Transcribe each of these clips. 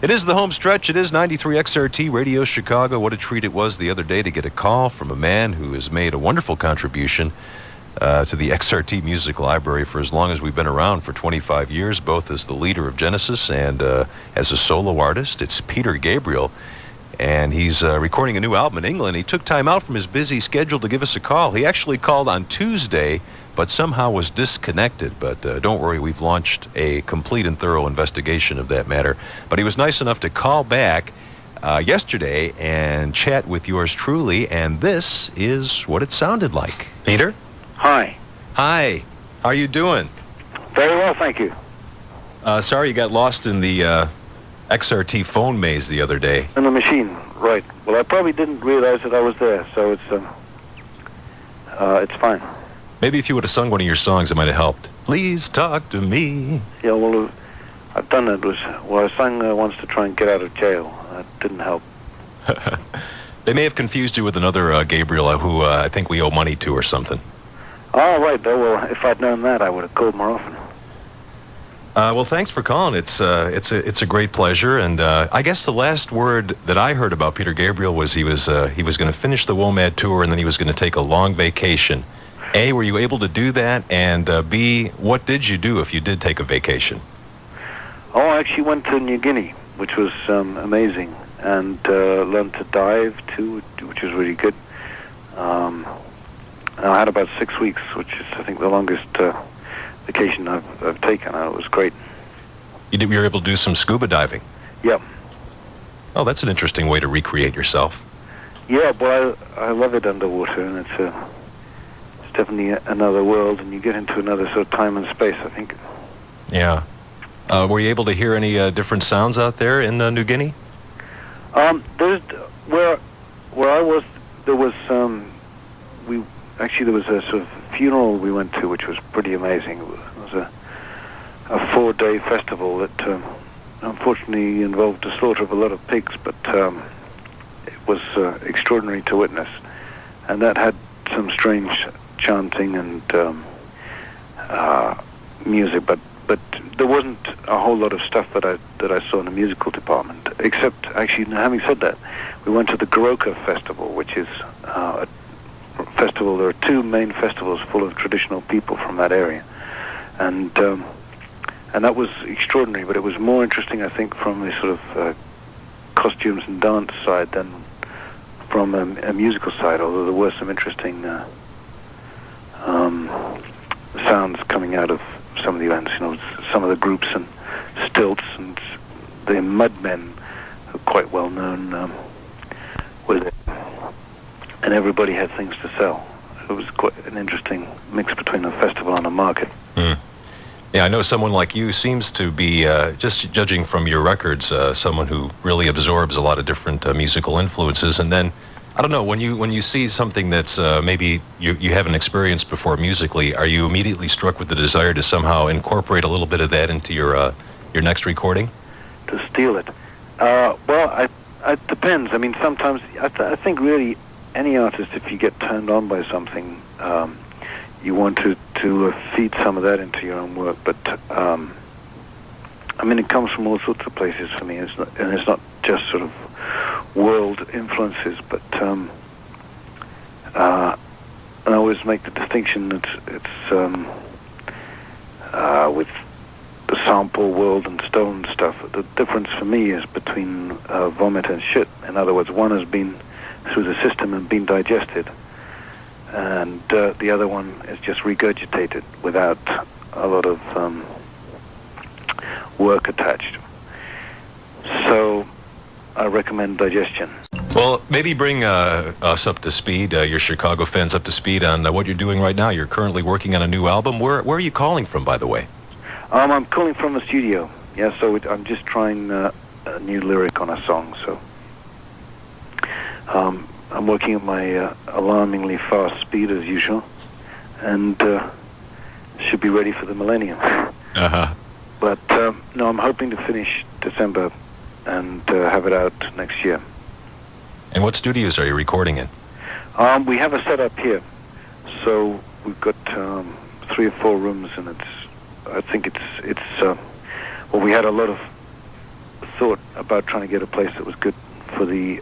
It is the home stretch. It is 93 XRT Radio Chicago. What a treat it was the other day to get a call from a man who has made a wonderful contribution to the XRT Music Library for as long as we've been around, for 25 years, both as the leader of Genesis and as a solo artist. It's Peter Gabriel, and he's recording a new album in England. He took time out from his busy schedule to give us a call. He actually called on Tuesday, but somehow was disconnected. But don't worry, we've launched a complete and thorough investigation of that matter. But he was nice enough to call back yesterday and chat with yours truly, and this is what it sounded like. Peter? Hi. Hi. How are you doing? Very well, thank you. Sorry you got lost in the XRT phone maze the other day. In the machine, right. Well, I probably didn't realize that I was there, so it's fine. Maybe if you would have sung one of your songs, it might have helped. Please talk to me. Yeah, well, I've done that. I sang once to try and get out of jail. That didn't help. They may have confused you with another Gabriel who I think we owe money to or something. Oh, right. Oh, well, if I'd known that, I would have called more often. Well, thanks for calling. It's a great pleasure. And I guess the last word that I heard about Peter Gabriel was he was going to finish the WOMAD tour and then he was going to take a long vacation. A, were you able to do that? And B, what did you do if you did take a vacation? Oh, I actually went to New Guinea, which was amazing, and learned to dive too, which was really good. And I had about 6 weeks, which is, I think, the longest vacation I've taken. It was great. You were able to do some scuba diving? Yep. Oh, that's an interesting way to recreate yourself. Yeah, well, I love it underwater, and it's definitely another world, and you get into another sort of time and space, I think. Yeah. Were you able to hear any different sounds out there in New Guinea? There's where I was, there was there was a sort of funeral we went to, which was pretty amazing. It was a 4-day festival that unfortunately involved the slaughter of a lot of pigs, but it was extraordinary to witness, and that had some strange chanting and music, but there wasn't a whole lot of stuff that I saw in the musical department, except, actually, having said that, we went to the Goroka Festival, which is a festival. There are 2 main festivals full of traditional people from that area, and that was extraordinary, but it was more interesting, I think, from the sort of costumes and dance side than from a musical side, although there were some interesting sounds coming out of some of the events, some of the groups and stilts, and the Mudmen, who are quite well known with it, and everybody had things to sell. It was quite an interesting mix between a festival and a market. Mm. Yeah, I know someone like you seems to be, just judging from your records, someone who really absorbs a lot of different musical influences, and then I don't know, when you see something that's maybe you haven't experienced before musically, are you immediately struck with the desire to somehow incorporate a little bit of that into your next recording? To steal it? Well, it depends. I mean, sometimes, I think really any artist, if you get turned on by something, you want to feed some of that into your own work. But, I mean, it comes from all sorts of places for me, and it's not just sort of world influences, but I always make the distinction that it's with the sample world and stolen stuff. The difference for me is between vomit and shit. In other words, one has been through the system and been digested, and the other one is just regurgitated without a lot of work attached. So I recommend digestion. Well, maybe bring us up to speed, your Chicago fans up to speed on what you're doing right now. You're currently working on a new album. Where are you calling from, by the way? I'm calling from the studio. Yeah, so I'm just trying a new lyric on a song. So I'm working at my alarmingly fast speed as usual, and should be ready for the millennium. Uh-huh. But no, I'm hoping to finish December and have it out next year. And what studios are you recording in? We have a setup here, so we've got 3 or 4 rooms, and I think it's well, we had a lot of thought about trying to get a place that was good for the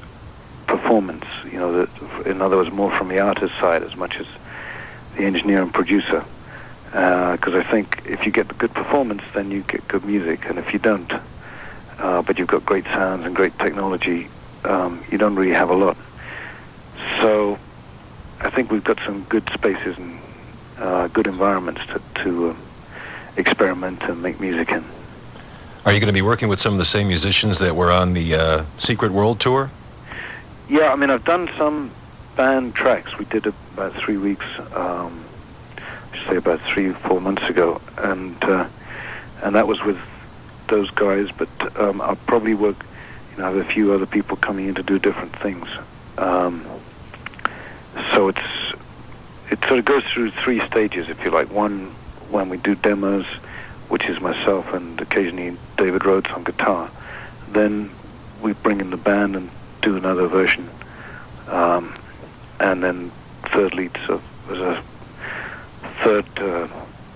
performance, you know, that, in other words, more from the artist side as much as the engineer and producer. Because I think if you get the good performance, then you get good music, and if you don't, but you've got great sounds and great technology, you don't really have a lot. So I think we've got some good spaces and good environments to experiment and make music in. Are you going to be working with some of the same musicians that were on the Secret World Tour? Yeah, I mean, I've done some band tracks. We did about 3 weeks, I should say about 3-4 months ago, and that was with those guys. But I'll probably work, you know, have a few other people coming in to do different things. So it sort of goes through 3 stages, if you like. One, when we do demos, which is myself and occasionally David Rhodes on guitar. Then we bring in the band and do another version. And then third lead, so there's a third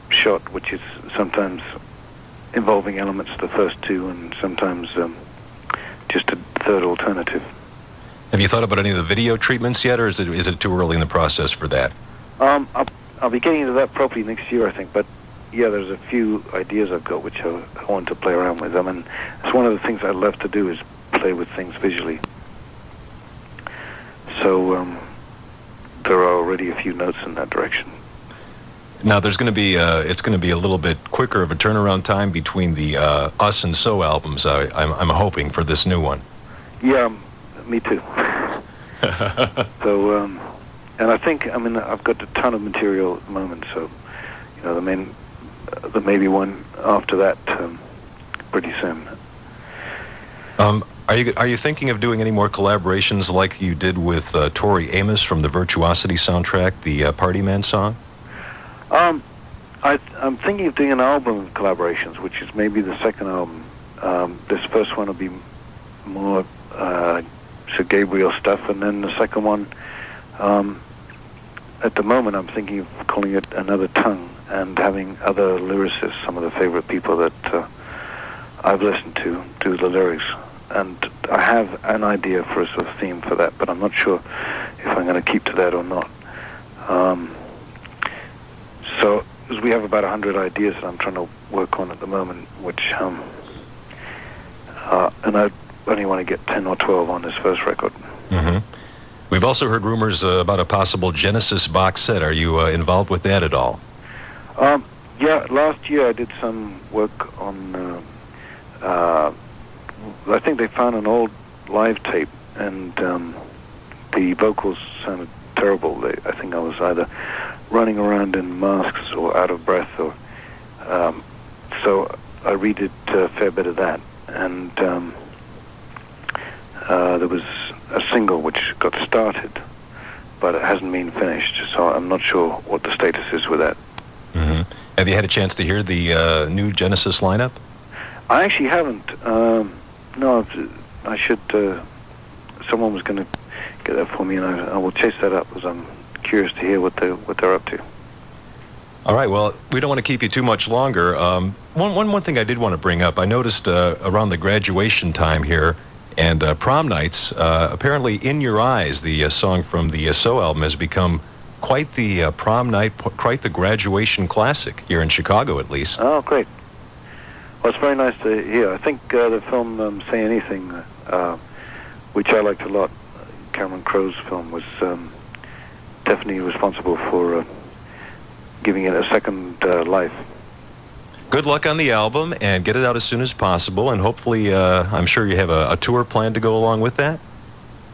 shot, which is sometimes involving elements of the first 2 and sometimes just a third alternative. Have you thought about any of the video treatments yet, or is it too early in the process for that? I'll be getting into that probably next year, I think, but yeah, there's a few ideas I've got which I want to play around with. I mean, it's one of the things I love to do is play with things visually. So there are already a few notes in that direction. Now, there's going to be it's going to be a little bit quicker of a turnaround time between the Us and So albums. I'm hoping for this new one. Yeah, me too. So, and I think, I mean, I've got a ton of material at the moment, so, you know, there may be one after that pretty soon. Are you thinking of doing any more collaborations like you did with Tori Amos from the Virtuosity soundtrack, the Party Man song? I'm thinking of doing an album of collaborations, which is maybe the second album. This first one will be more so Gabriel stuff, and then the second one, at the moment I'm thinking of calling it Another Tongue, and having other lyricists, some of the favorite people that I've listened to, do the lyrics. And I have an idea for a sort of theme for that, but I'm not sure if I'm going to keep to that or not. So we have about 100 ideas that I'm trying to work on at the moment, which and I only want to get 10 or 12 on this first record. Mm-hmm. We've also heard rumors about a possible Genesis box set. Are you involved with that at all? Yeah, last year I did some work on, I think they found an old live tape, and the vocals sounded terrible. I think I was either running around in masks or out of breath, or so I redid a fair bit of that, and there was a single which got started, but it hasn't been finished, so I'm not sure what the status is with that. Mm-hmm. Have you had a chance to hear the new Genesis lineup? I actually haven't. No, I should. Someone was going to get that for me, and I will chase that up, because I'm curious to hear what they're up to. All right. Well, we don't want to keep you too much longer. One thing I did want to bring up. I noticed around the graduation time here and prom nights, apparently "In Your Eyes," the song from the So album, has become quite the prom night, quite the graduation classic here in Chicago, at least. Oh, great. Well, it's very nice to hear. I think the film Say Anything, which I liked a lot, Cameron Crowe's film, was definitely responsible for giving it a second life. Good luck on the album, and get it out as soon as possible, and hopefully, I'm sure you have a tour planned to go along with that?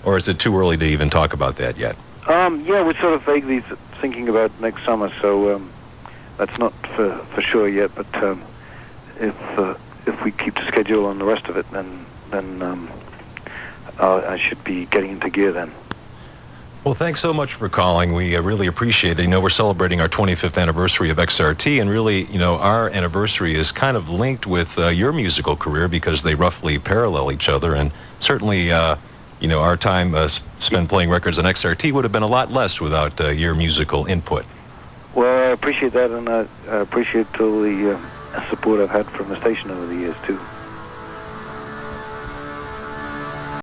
Or is it too early to even talk about that yet? Yeah, we're sort of vaguely thinking about next summer, so that's not for sure yet, but if we keep the schedule on the rest of it, then I should be getting into gear then. Well, thanks so much for calling. We really appreciate it. You know, we're celebrating our 25th anniversary of XRT, and really, you know, our anniversary is kind of linked with your musical career because they roughly parallel each other, and certainly, you know, our time spent playing records on XRT would have been a lot less without your musical input. Well, I appreciate that, and I appreciate all the support I've had from the station over the years, too.